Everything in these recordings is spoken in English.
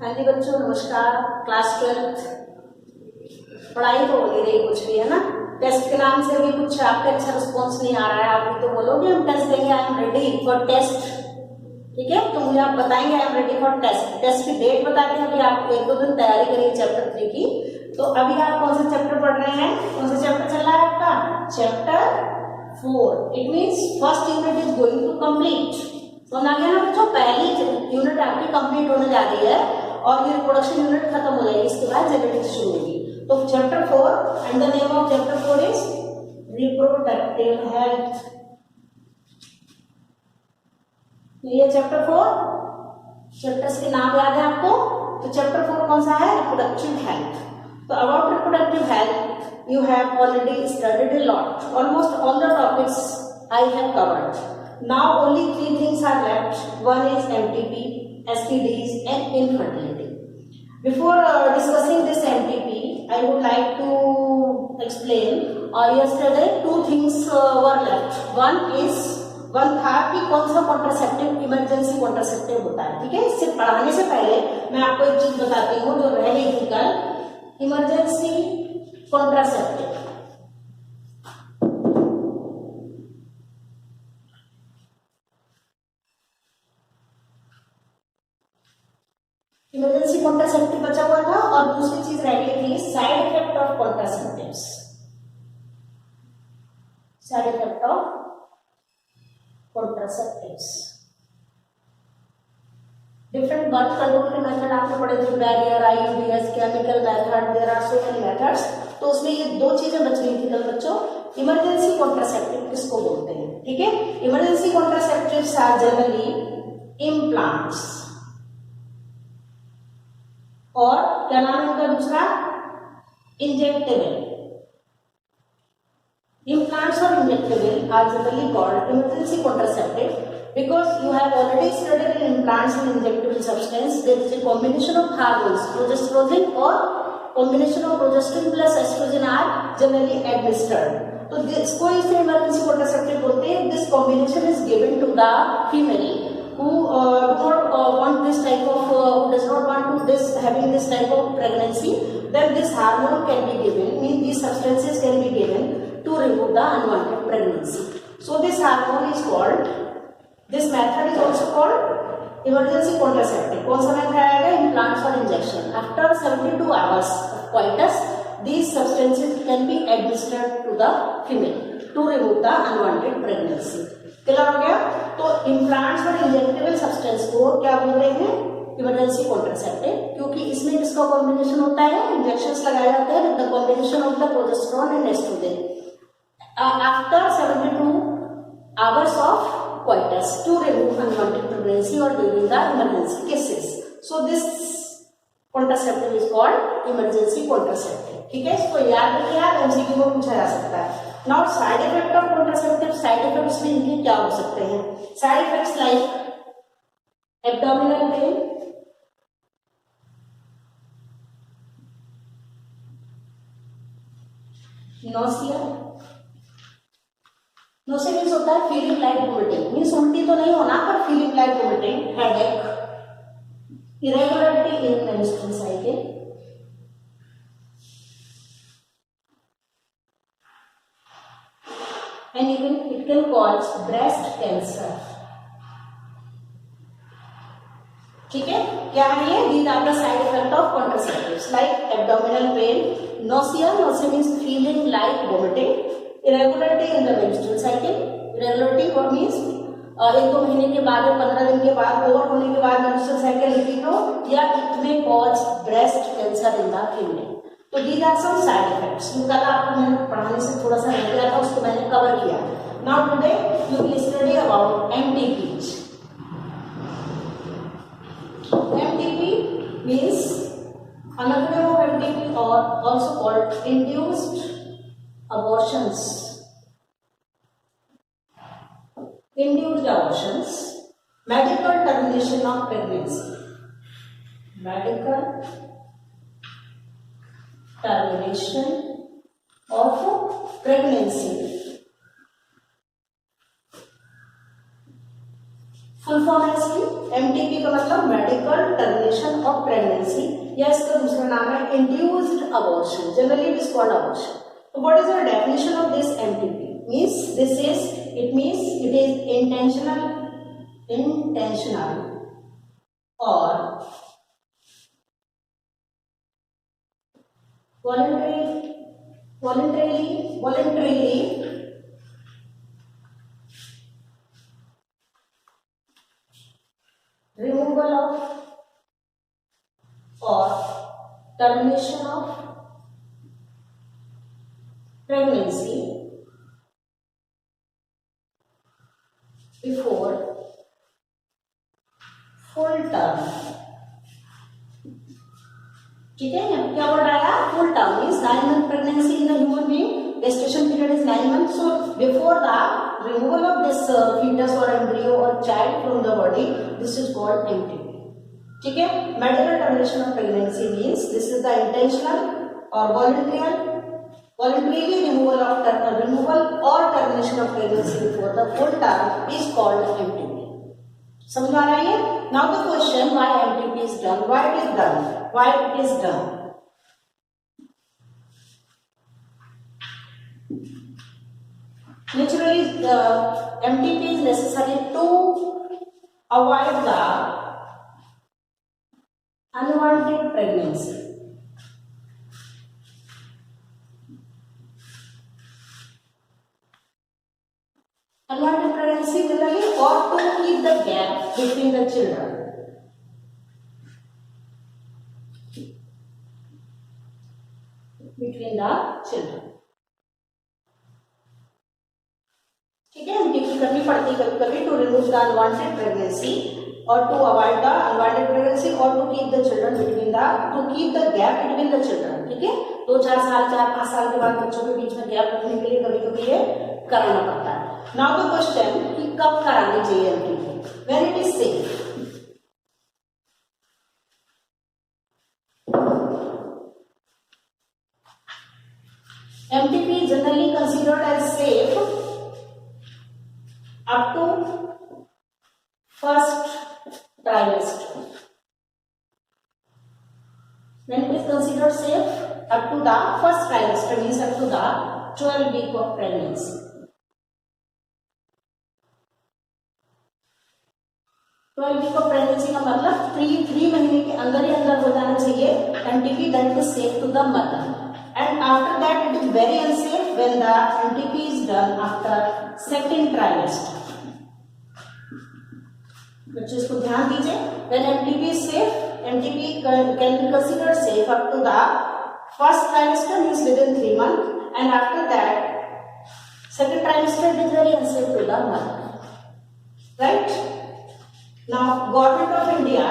हाँ जी बच्चों, नमस्कार। क्लास 12 पढ़ाई तो हो नहीं रही कुछ भी, है ना। टेस्ट के नाम से भी कुछ आपका अच्छा रिस्पॉन्स नहीं आ रहा है। आप भी तो बोलोगे हम टेस्ट देंगे, I am ready for test. ठीक है, तो मुझे आप बताएंगे I am ready for test. Test की डेट बताते हैं। अभी आप 1-2 दिन तैयारी करिए चैप्टर 3 की। तो अभी आप कौन सा चैप्टर पढ़ रहे हैं? कौन सा चैप्टर चल रहा है आपका? Chapter 4। It means first unit is going to complete. समझ आ गया ना बच्चों? पहली यूनिट आपकी कंप्लीट होने जा रही है और ये रिप्रोडक्शन यूनिट खत्म हो जाएगी। इसके बाद जेनेटिक्स शुरू होगी। तो chapter 4 and the name of chapter 4 is reproductive health. ये चैप्टर 4 चैप्टर्स के नाम याद है आपको? तो चैप्टर 4 कौन सा है? Reproductive health. तो about reproductive health you have already studied a lot, almost all the topics I have covered. Now only 3 things are left. One is MTP, STDs and infertility. Before discussing this MTP, I would like to explain yesterday 2 things were left. one था कि कौन सा contraceptive emergency contraceptive होता है। ठीक है, इससे पढ़ाने से पहले मैं आपको एक चीज बताती हूँ जो रह गई थी कल। इमरजेंसी कॉन्ट्रासेप्टिव, इमरजेंसी कॉन्ट्रासेप्टिव बचा हुआ था और दूसरी चीज रह गई थी side effect of contraceptives. Side effect of contraceptives, different birth control के मेथड आपने पढ़े थे, barrier, IUDs, chemical method, there are so many methods. तो उसमें ये 2 चीजें बच रही थी कल बच्चों। इमरजेंसी कॉन्ट्रासेप्टिव किसको बोलते हैं? ठीक है, emergency contraceptives are generally implants, और क्या नाम है उनका दूसरा? Injectable. Implants or injectable are generally called emergency contraceptive because you have already studied in implants and injectable substance. There is a combination of hormones, progesterone or combination of progesterone plus estrogen are generally administered. तो इसको इसे emergency contraceptive बोलते हैं. This combination is given to the female who do not want this type of who does not want to this having this type of pregnancy. Then this hormone can be given, means these substances can be given to remove the unwanted pregnancy. So this hormone is called, this method is also called emergency contraceptive. कौन सा method आएगा? implants or injection. After 72 hours of coitus, these substances can be administered to the female to remove the unwanted pregnancy. Clear हो गया? तो implants और injectable substance को क्या बोल रहे हैं? इमरजेंसी कॉन्ट्रासेप्टिव, क्योंकि इसमें किसका कॉम्बिनेशन होता है? इंजेक्शंस लगाए जाते हैं with the combination of the progesterone and estrogen after 72 hours of coitus to remove unwanted pregnancy or during the emergency cases. So this contraceptive is called emergency contraceptive. ठीक है, इसको याद रखिए, आप एमसीक्यू में पूछा जा सकता है. Now side effect of contraceptive, side effects में इनके क्या हो सकते हैं? Side effects like abdominal pain, nausea. Nausea means होता है फीलिंग लाइक वोमिटिंग, मीन्स उल्टी तो नहीं होना पर feeling like vomiting, headache, irregularity in menstrual cycle, and even it can cause breast cancer. ठीक है, क्या है ये? These are the side effect of contraceptives like abdominal pain, nausea, nausea means feeling like vomiting, irregularity in the menstrual cycle. Irregularity what means 1-2 महीने के बाद या 15 दिन के बाद ओवर होने के बाद menstrual cycle रिपीट हो, या it may cause breast cancer in the female. तो these are some side effects. कल आपको मैंने पढ़ाने से थोड़ा सा रह गया था, उसको मैंने कवर किया. Now today you will study about MTP. MTP means another name of MTP or also called induced abortions. Induced abortions, medical termination of pregnancy, medical termination of pregnancy. Full form है इसकी, MTP का मतलब medical termination of pregnancy. या इसका दूसरा नाम है induced abortion, generally it is called abortion. So what is the definition of this MTP? It means it is intentional or voluntarily removal of or termination of pregnancy before full term. ठीक है, क्या word आया? Full term means 9 month pregnancy in the human being. Gestation period is 9 months. So before the removal of this fetus or embryo or child from the body, this is called MTP. ठीक है, medical termination of pregnancy means this is the intentional or voluntarily removal or termination of pregnancy before the full term is called MTP. समझ आ रहा है? Now the question, why MTP is done? Why it is done? Naturally, MTP is necessary to avoid the unwanted pregnancy. Unwanted pregnancy generally, or to keep the gap between the children. ठीक है, MTP करनी पड़ती कभी कभी to remove the unwanted pregnancy और to avoid the unwanted pregnancy और to keep the children between the gap between the children. ठीक है, 2-4 साल 4-5 साल के बाद बच्चों के बीच में गैप रखने के लिए कभी कभी ये कराना पड़ता है. नाउ द क्वेश्चन कि कब करानी चाहिए MTP? When it is safe. MTP is generally considered as safe up to first trimester. When it is considered safe up to the first trimester means up to the 12 week of pregnancy. 12 week of pregnancy का मतलब 3 महीने के अंदर ही अंदर हो जाना चाहिए MTP, that is safe to the mother. And after that it is very unsafe when the MTP is done after second trimester. बच्चों इसको ध्यान दीजिए. When MTP is safe, MTP can be considered safe up to the first trimester means within 3 months, and after that second trimester it is very unsafe to the mother. Right? Now Government of India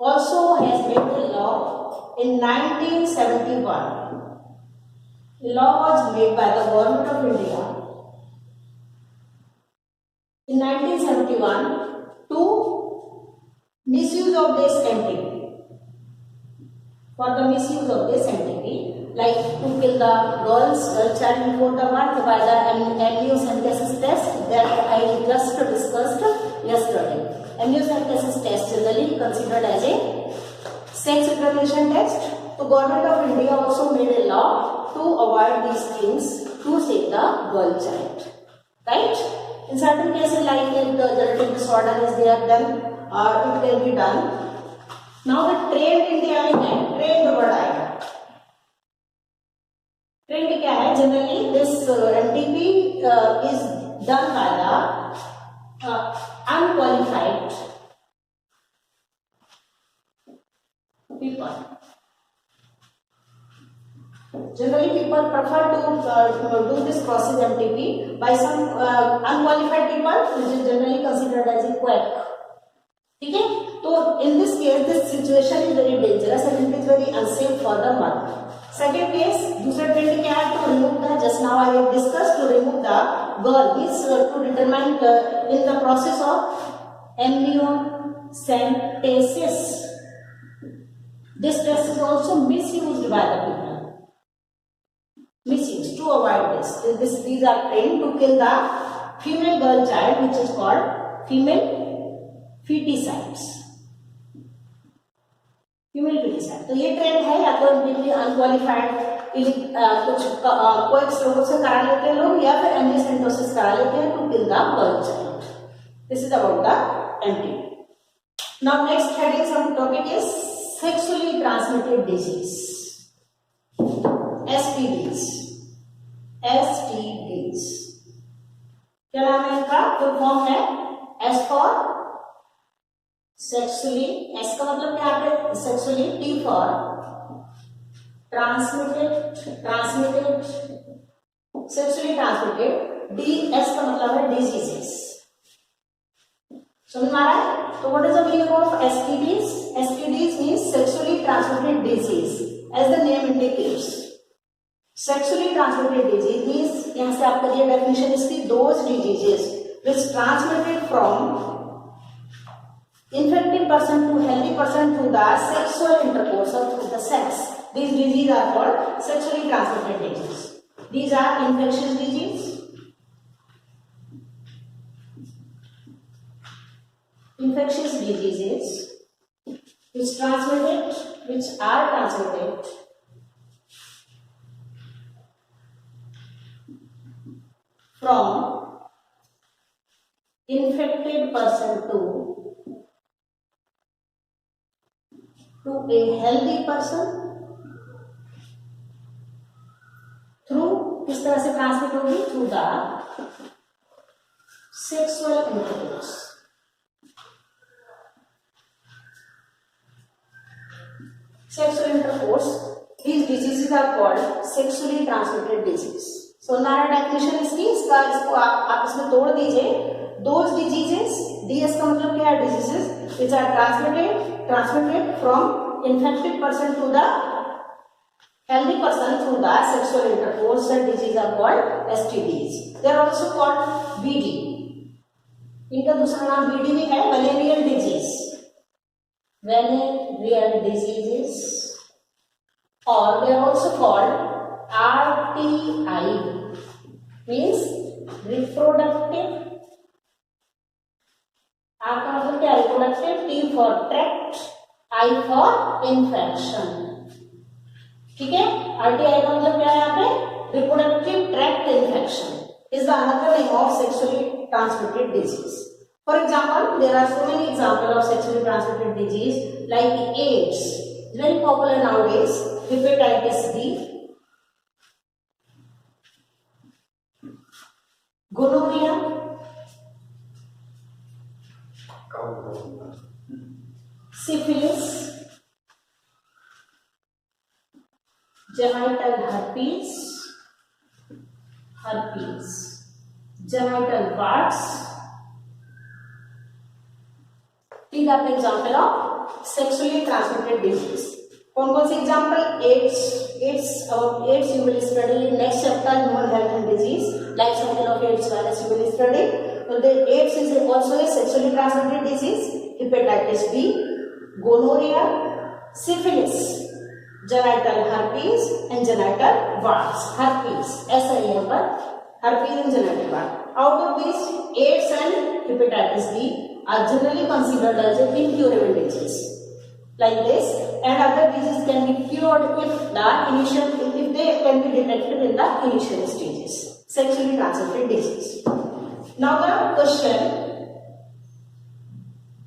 also has made a law in 1971. The law was made by the Government of India in 1971 to misuse of this MTP. For the misuse of this MTP, like to kill the girl child before the birth by the amniocentesis test that I just discussed yesterday. Amniocentesis test generally considered as a sex determination test. So Government of India also made a law to avoid these things to save the girl child. Right? In certain cases, like if the genetic disorder is there, then it can be done. Now the trained India है, trained word आएगा. Trained क्या है? Generally this MTP is done by the unqualified people. Generally, people prefer to do this process MTP by some unqualified people, which is generally considered as a quack. ठीक है, तो in this case, this situation is very dangerous and it is very unsafe for the mother. Second case, दूसरा trend क्या है? To remove the, just now I have discussed, to remove the girl means to determine in the process of amniocentesis. This test is also misused by the people. Misuse to avoid this. These are trained to kill the female girl child, which is called female feticides. Female PT side. तो ये trend है, या तो unqualified कुछ coax लोगों से करा लेते हैं लोग, या फिर एम्ब्रियोसेंटोसिस करा लेते हैं to kill the girl child. This is about the MT. Now next heading some topic is sexually transmitted disease, STDs. STDs क्या नाम है इनका? फुल फॉर्म है एस फॉर सेक्सुअली, एस का मतलब क्या है? Sexually, T for transmitted, sexually transmitted, D S का मतलब है डिजीजेस। समझ में आ रहा है? तो what is the meaning of STDs? STDs means sexually transmitted disease, as the name indicates. Sexually transmitted disease means, यहां से आपका ये डेफिनेशन इसकी, those diseases which transmitted from infected person to healthy person through the sexual intercourse or through the sex. These diseases are called sexually transmitted diseases. These are infectious disease, infectious diseases which are transmitted from infected person to a healthy person through, किस तरह से transmit होगी? Through the sexual intercourse. Sexual intercourse, these diseases are called sexually transmitted disease. So now definition इसको आप इसमें तोड़ दीजिए। Those diseases, DS का मतलब क्या है? Diseases which are transmitted from infected person to the healthy person through the sexual intercourse, and diseases are called STDs. They are also called VD. इनका दूसरा नाम VD भी है, venereal disease, venereal diseases, or they are also called RTI, means reproductive, R का मतलब क्या? reproductive, T for tract, I for infection। ठीक है, RTI का मतलब क्या है यहाँ पे? reproductive tract infection is the another name of sexually transmitted disease. For example, there are so many examples of sexually transmitted disease like AIDS, very popular nowadays, hepatitis B, gonorrhea, syphilis, genital herpes, genital warts. these are the example of sexually transmitted disease. कौन कौन से example? AIDS you will study in next chapter, human health and disease, life cycle of AIDS virus you will study. So the AIDS is also a sexually transmitted disease. Hepatitis B, gonorrhea, syphilis, genital herpes and genital warts. Herpes, SIM पर herpes and genital wart. Out of these, AIDS and hepatitis B are generally considered as incurable disease. Like this, and other diseases can be cured if they can be detected in the initial stages. Sexually transmitted disease. Now the question,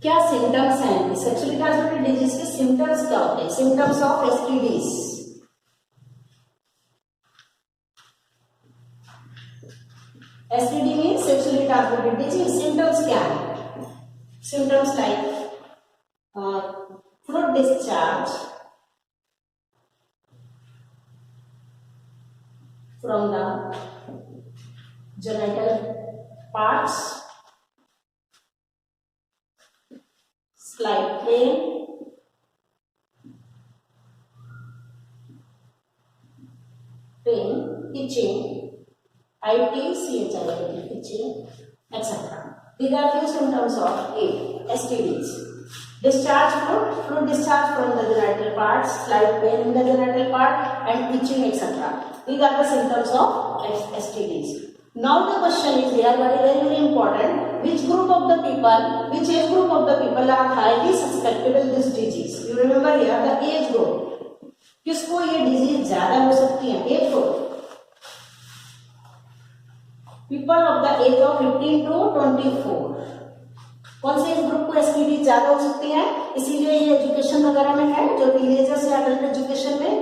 क्या symptoms हैं? Sexually transmitted disease के symptoms क्या होते हैं? Symptoms of STDs. STD means sexually transmitted disease. Symptoms क्या है? Symptoms like fluid discharge from the genital parts, slight pain, itching, itching, etc. These are few symptoms of STDs. Discharge fluid discharge from the genital parts, slight pain in the genital part, and itching, etc. These are the symptoms of STDs. Now the question is here very important. Which group of the people, which age group of the people are highly susceptible to this disease? You remember here the किसको ये disease ज्यादा हो सकती है? Age group, people of the age of 15 to 24, कौन से age group को STD ज्यादा हो सकती है? इसीलिए ये एजुकेशन वगैरह में है, जो टीनेजर्स या अडल्ट एजुकेशन में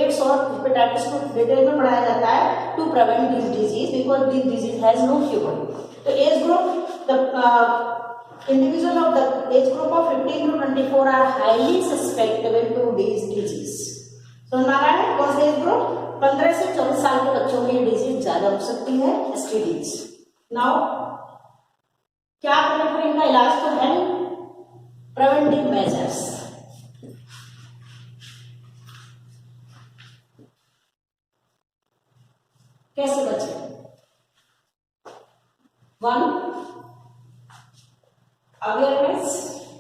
एड्स और हेपेटाइटिस को डिटेल में पढ़ाया जाता है to prevent this disease, because this disease has no cure. तो age group, the individual of the age group of 15 to 24 are highly susceptible to this disease. समझ में आ रहा है? कौन सा एज ग्रुप? 15 से 24 साल के बच्चों में ये डिजीज ज्यादा हो सकती है, एसटीडीज। नाउ क्या करना फिर इनका इलाज? तो है प्रिवेंटिव मेजर्स। कैसे बचे? 1, awareness,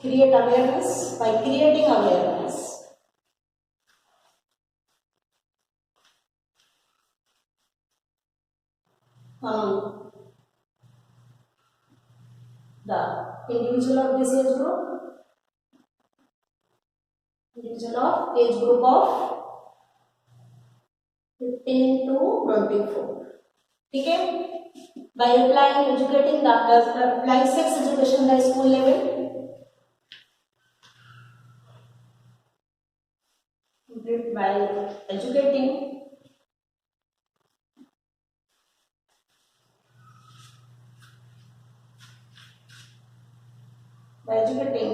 create awareness. By creating awareness, the individual of this age group, individual of age group of 15 to 24, ठीक है? By applying educating the applying sex education the school level, by educating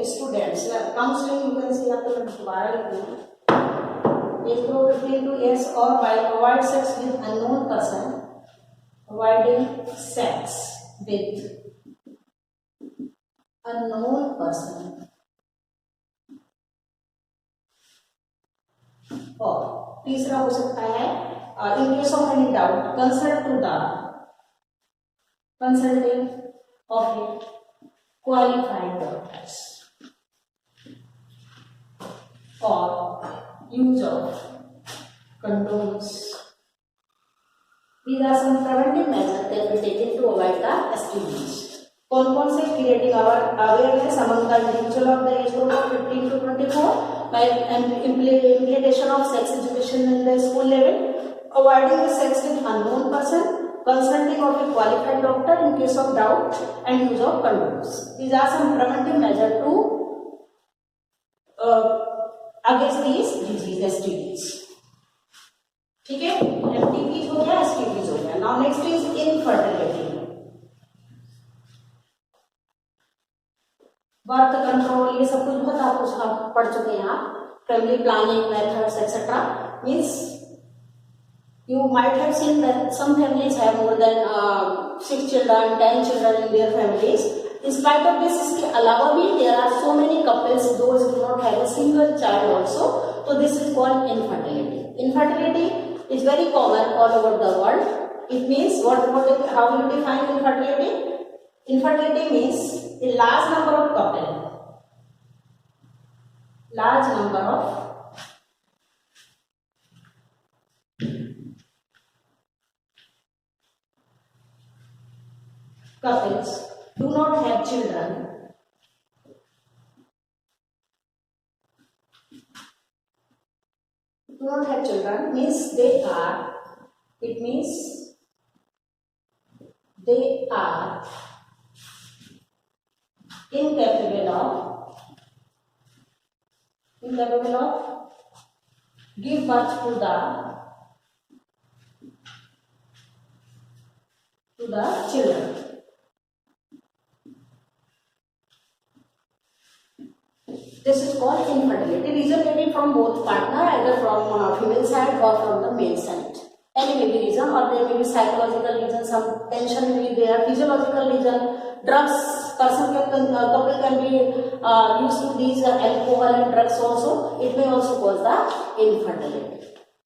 students, counseling you can see after दोबारा लिखना, age group 15 to years, or by avoid sex with unknown person, avoiding sex with unknown person, और तीसरा हो सकता है in case of any doubt consult to the consulting of a qualified doctors, or use of condoms. These are some preventive measures that we taken to avoid the STDs. कौन से? creating our awareness among the individual of the age group of 15 to 24 by implementation of sex education in the school level, avoiding the sex with unknown person, consulting of a qualified doctor in case of doubt, and use of condoms. These are some preventive measures to against these disease STDs. ठीक है? MTPs हो गया, STDs हो गया। Now next is infertility. Birth control, ये सब कुछ बहुत आप पढ़ चुके हैं आप। Family planning methods etcetera. Means you might have seen that some families have more than 6 children, 10 children in their families. In spite of this, इसके अलावा भी there are so many couples those who do not have a single child also. So this is called infertility. Infertility is very common all over the world. It means how you define infertility? Infertility means a large number of couples do not have children means they are incapable of give birth to the children. This is called infertility. Reason may be from both partner, either from female side or from the male side. Any may be reason, or there may be psychological reason, some tension may be there, physiological reason, drugs, couple can be used to these alcohol and drugs also. It may also cause the infertility.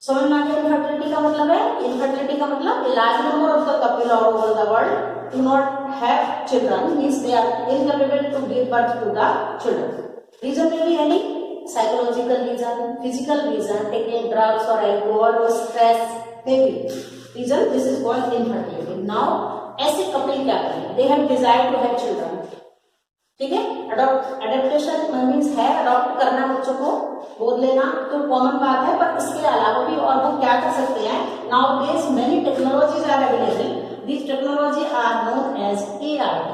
समझ में आ गया infertility का मतलब है? Infertility का मतलब a large number of the couple all over the world do not have children, means they are incapable to give birth to the children. Reason may be any psychological reason, physical reason, taking drugs or alcohol or stress, maybe reason. This is called infertility. Now ऐसे couple क्या करें? They have desire to have children. ठीक है? Adaptation means है adopt करना, बच्चों को बोल लेना तो कॉमन बात है, पर इसके अलावा भी और वो क्या कर सकते हैं, nowadays many technologies are available, this technology are known as ART.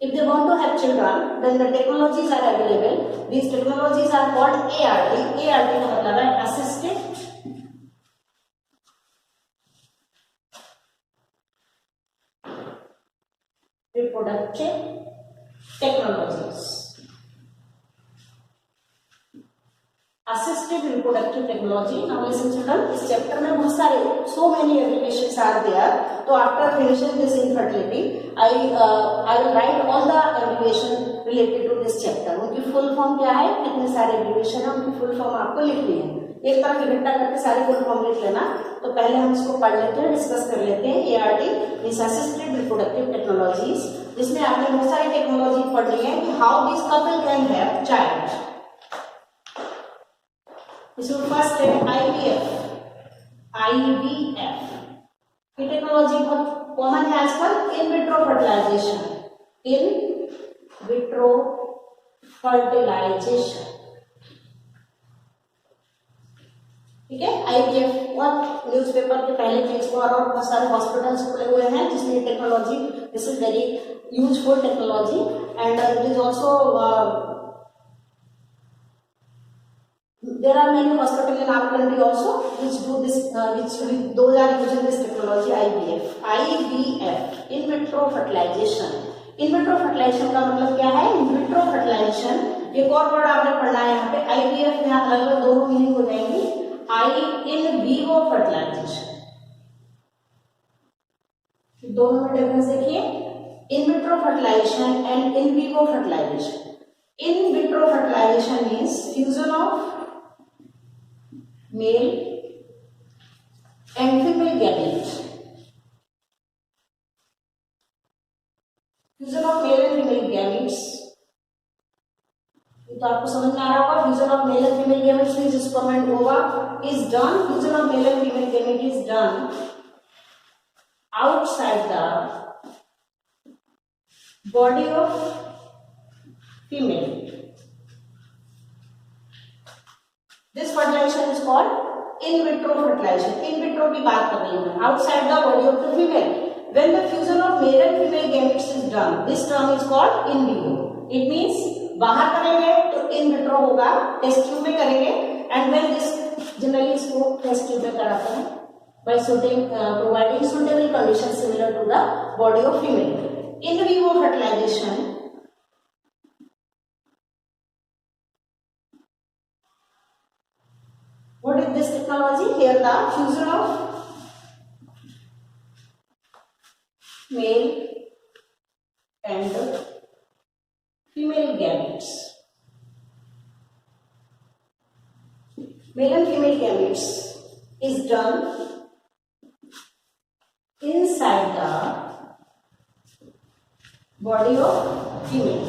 If they want to have children, then the technologies are available. These technologies are called ART. ART का मतलब है assisted reproductive technologies. Assisted reproductive technology. Now listen children, इस chapter में बहुत सारे so many applications are there. तो after finishing this infertility, I will write all the abbreviation related to this chapter. उनकी full form क्या है, कितने सारे abbreviation है, उनकी full form आपको लिखनी है. एक तरफ इकट्ठा करके सारी full form लिख लेना. तो पहले हम इसको पढ़ लेते हैं, डिस्कस कर लेते हैं. ART means assisted reproductive technologies, जिसमें आपने बहुत सारी टेक्नोलॉजी पढ़नी है कि how this couple can have child. इसमें फर्स्ट है IVF. ये टेक्नोलॉजी बहुत कॉमन है आजकल. In vitro fertilization. In vitro fertilization, ठीक है. IVF बहुत न्यूज़पेपर के पहले पेज पर और बहुत सारे हॉस्पिटल्स खुले हुए हैं जिसमें ये technology, this is very useful technology and it is also there are many hospitals in our country also which do this, those are using this technology IVF, in vitro fertilization. in vitro fertilization का मतलब क्या है, in vitro fertilization. एक और word आपने पढ़ना है यहाँ पे IVF में अलग अलग दोनों मीनिंग हो जाएंगी. in vivo fertilization, दोनों में डिफरेंस देखिए. in vitro fertilization and in vivo fertilization. in vitro fertilization means fusion of male and female gametes. Fusion of male and female gametes, तो आपको समझ में आ रहा होगा. Fusion of male and female gametes means sperm and ova is done. Fusion of male and female gamete is done outside the body of female. This fertilization is called in vitro fertilization. In vitro की बात कर रही हूँ, outside the body of the female. When the fusion of male and female gametes is done, this term is called in vivo. It means बाहर करेंगे तो in vitro होगा, test tube में करेंगे. and when this generally इसको test tube में कराते हैं by providing suitable conditions similar to the body of female. In vivo fertilization, what is this technology? Here the fusion of male and female gametes. Male and female gametes is done inside the body of female.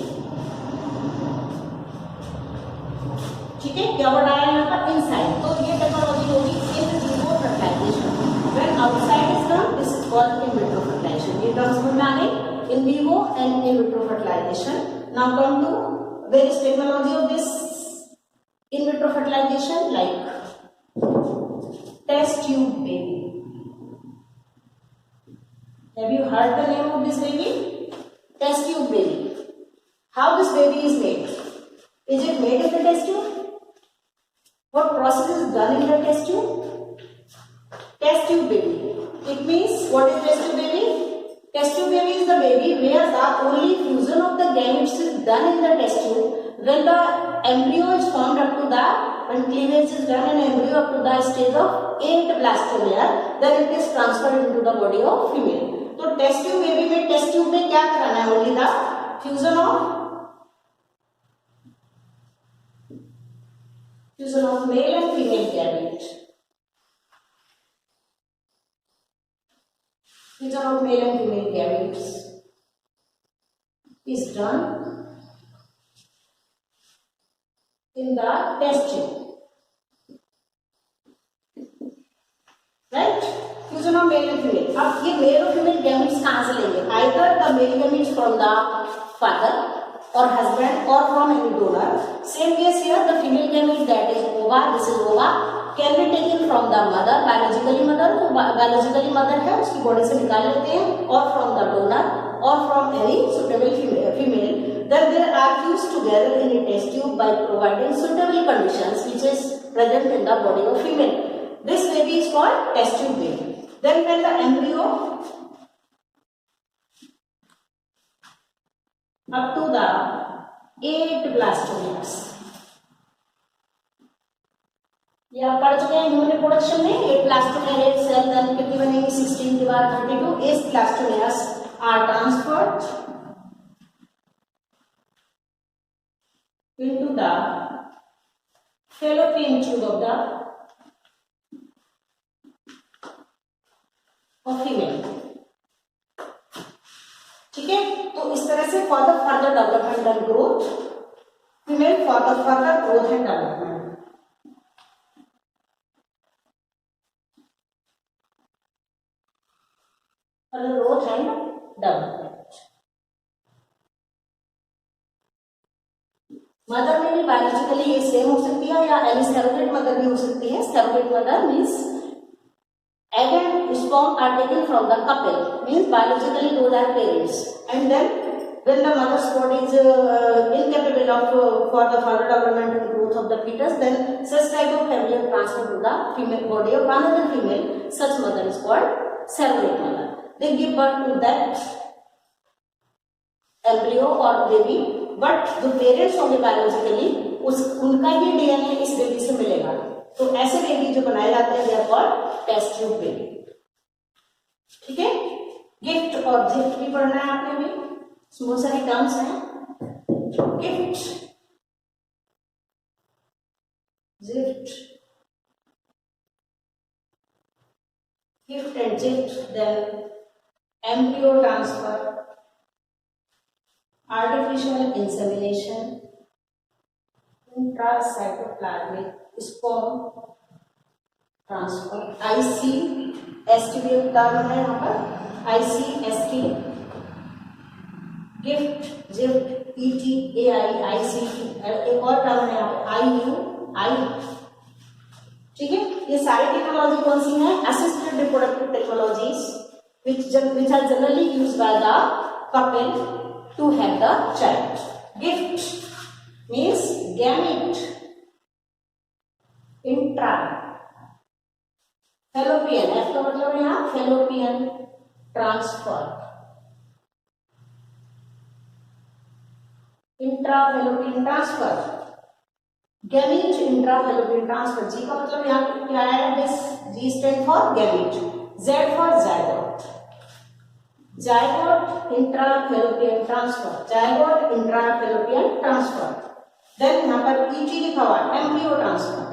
ठीक है, क्या word आया यहाँ पर, inside. तो ये technology होगी in vivo fertilization. When outside is done, this is called in vitro fertilization. ये टर्म्स समझ में आ गई, in vivo and in vitro fertilization. Now come to various technology of this in vitro fertilization, like test tube baby. Have you heard the name of this baby? Test tube baby. How this baby is made? Is it made in the test tube? What process is done in the test tube? Test tube baby. It means, what is test tube baby? Test tube baby is the baby where the only fusion of the gametes is done in the test tube. When the embryo is formed up to the, when cleavage is done and embryo up to the stage of 8 blastomere, then it is transferred into the body of female. तो test tube baby में test tube में क्या कराना है? Only the fusion of male and female gamete. Fusion of male and female gametes is done in the test tube. Right? Fusion of male and female. अब ये male और female gametes कहाँ से लेंगे? Either the male gametes from the father or husband or from any donor. Same case here, the female gamete, that is ova, this is ova, can be taken from the mother, biologically mother, तो biologically mother है उसकी body से निकाल लेते हैं, or from the donor or from any suitable female. Then they are fused together in a test tube by providing suitable conditions which is present in the body of female. This baby is called test tube baby. Then when the embryo up to the 8 blastomeres, ये आप पढ़ चुके हैं human reproduction में. 8 ब्लास्टोमेर, 8 cell, then कितनी बनेगी 16 के बाद 32. 8 blastomeres are transferred into the fallopian tube of female. ठीक है, तो इस तरह से for the further development and growth, female for the further growth and development. Further growth and development. Mother में भी बायोलॉजिकली ये सेम हो सकती है या एनी सरोगेट मदर भी हो सकती है. Surrogate mother means egg and sperm are taken from the couple, means biologically those are parents, and then when the mother's body is incapable of for the further development and growth of the fetus, then such type of embryo transfer to the female body of another female. Such mother is called surrogate mother. They give birth to that embryo or baby, but जो parents होंगे biologically उनका ही DNA इस baby से मिलेगा. तो ऐसे baby जो बनाए जाते हैं they are called test tube baby. ठीक है, गिफ्ट और जिफ्ट भी पढ़ना है आपने भी. बहुत सारे टर्म्स हैं. GIFT, ZIFT, GIFT and ZIFT, then embryo transfer, artificial insemination, intracytoplasmic sperm transfer, ICST भी एक टर्म है यहाँ पर. ICST, gift, gift, ET, AI, ICT, एक और टर्म है यहाँ पर IUI. ठीक है, ये सारी टेक्नोलॉजी कौन सी है? Assisted reproductive technologies which are generally used by the couple to have the child. Gift means gamete, intra, fallopian, F का मतलब यहाँ fallopian transfer, intra fallopian transfer, gamete intra fallopian transfer. G का मतलब यहाँ क्या है? This G stand for gamete, Z for zygote, zygote intrafallopian transfer, zygote intrafallopian transfer. Then यहाँ पर ET लिखा हुआ है, embryo transfer.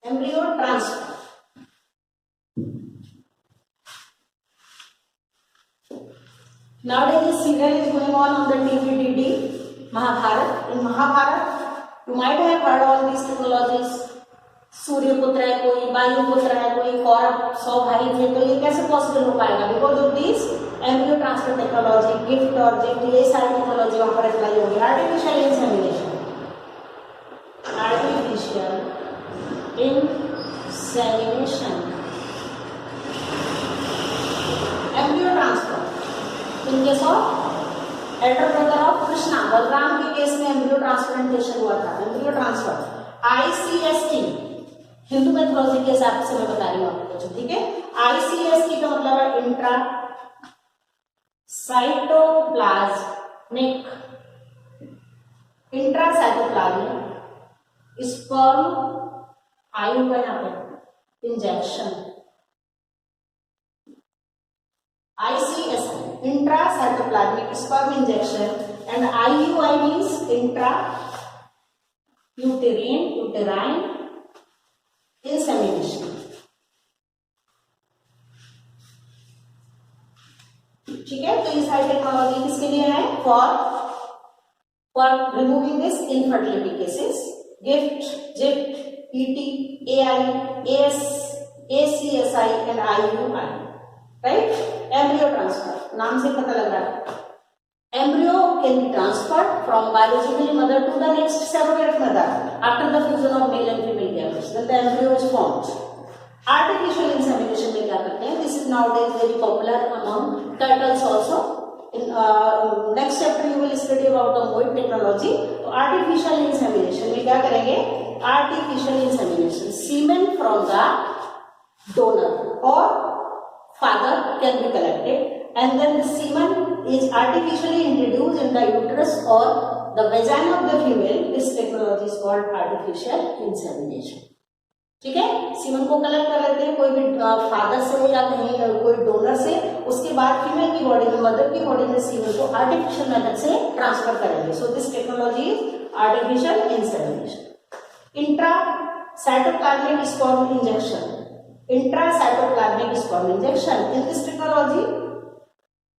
Embryo transfer. Nowadays this serial is going on the TVDD Mahabharat. In Mahabharat you might have heard all these technologies. सूर्यपुत्र है कोई, वायुपुत्र है कोई, कौरव 100 भाई थे. तो ये कैसे पॉसिबल हो पाएगा? Because of this embryo transfer technology, GIFT और जिफ्ट, ये सारी टेक्नोलॉजी वहां पर अप्लाई होगी. Artificial insemination, artificial insemination, embryo transfer in case of elder brother of Krishna, Balram के केस में एम्ब्रियो ट्रांसप्लांटेशन हुआ था. Embryo transfer. ICST Hindu mythology के हिसाब से मैं बता रही हूँ आपको. ठीक है, ICST का मतलब है इंट्रा साइटोप्लाज्मिक, इंट्रासाइटोप्लाज्मिक स्पर्म, आयु का यहाँ पे injection. ICST intracytoplasmic sperm injection and IUI means uterine insemination. ठीक है, तो ये सारी टेक्नोलॉजी किसके लिए है? For removing this infertility cases. Gift, gift, ET, AI, AS, ACSI and IUI. Right. Embryo transfer, नाम से पता लग रहा है। Embryo can be transferred from biologically mother to the next surrogate mother after the fusion of male and female gametes. When the embryo is formed. Artificial insemination में क्या करते हैं? This is nowadays very popular among turtles also. In next chapter you will study about the MOIT technology. तो artificial insemination में क्या करेंगे? Artificial insemination, semen from the donor or father can be collected, and then the semen is artificially introduced in the uterus or the vagina of the female. This technology is called artificial insemination. ठीक है, semen को collect कर लेते हैं कोई भी father से या कहीं कोई डोनर से, उसके बाद फीमेल की बॉडी में, मदर की बॉडी में सीमन को आर्टिफिशियल मेथड से ट्रांसफर करेंगे. So this technology is artificial insemination. Intra cytoplasmic sperm injection. Intracytoplasmic sperm injection. In this technology,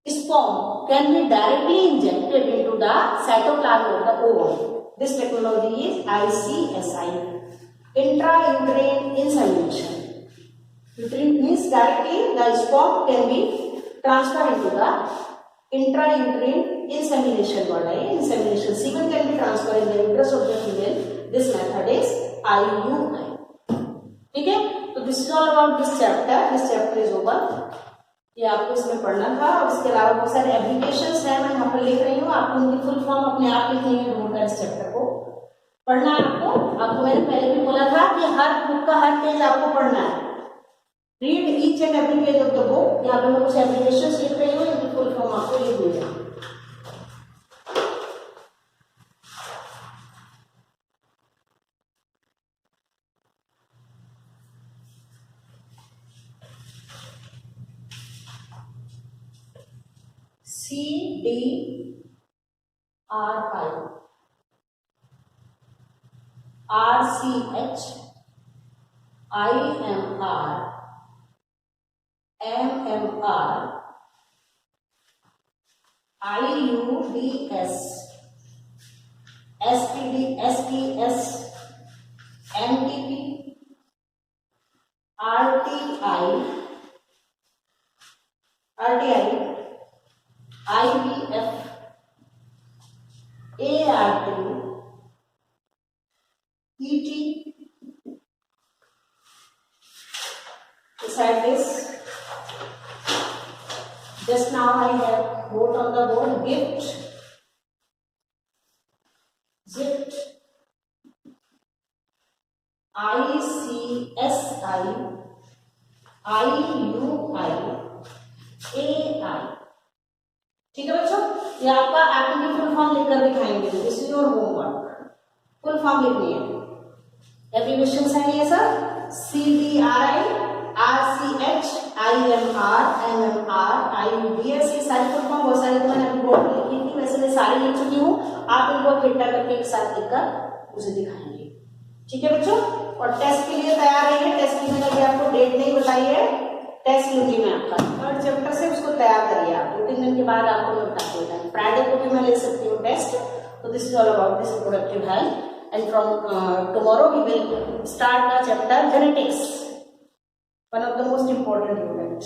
sperm can be directly injected into the cytoplasm of the ovum. This technology is ICSI, intrauterine insemination. Uterine means directly the sperm can be transferred into the intrauterine insemination. What is insemination? Semen can be transferred in the uterus of the female. This method is IUI. ठीक है, तो this is all about this chapter. This chapter is over. ये आपको इसमें पढ़ना था, और इसके अलावा बहुत सारे एप्लीकेशंस हैं, मैं यहाँ पर लिख रही हूँ. आपको उनकी फुल फॉर्म अपने आप लिखनी है, ढूंढकर इस चैप्टर को पढ़ना है आपको मैंने पहले भी बोला था कि हर बुक का हर पेज आपको पढ़ना है. Read each and every page of the book. यहाँ पे मैं कुछ एप्लीकेशंस लिख रही हूँ, इनकी फुल फॉर्म आपको लिख दूंगा. CDRI, RCH, IMR, MMR, IUDS, SPD, SPS, MTP, RTI, IVF, ART, ET. Beside this, just now I have wrote on the board GIFT, ZIFT, ICSI, IUI, AI. ठीक है बच्चों, ये आपका एक्टिविटी फुल फॉर्म लिखकर दिखाएंगे. This is your homework. Full form लिखनी है. Abbreviations हैं ये sir. CDRI, RCH, IMR, MMR, IUDS. ये सारी फुल फॉर्म बहुत सारी तो मैंने अभी बोर्ड पर लिखी थी, वैसे मैं सारी लिख चुकी हूँ. आप इनको इकट्ठा करके एक साथ लिखकर मुझे दिखाएंगे. ठीक है बच्चों, और टेस्ट के लिए तैयार रहिए. टेस्ट की मैंने अभी आपको डेट नहीं बताई है. टेस्ट लूंगी मैं आपका थर्ड चैप्टर से, उसको तैयार करिए आप. 2-3 दिन के बाद आपको मैं बता देता हूँ. फ्राइडे को भी मैं ले सकती हूँ टेस्ट. तो this is all about this reproductive health. And from tomorrow we will start the chapter genetics, one of the most important unit.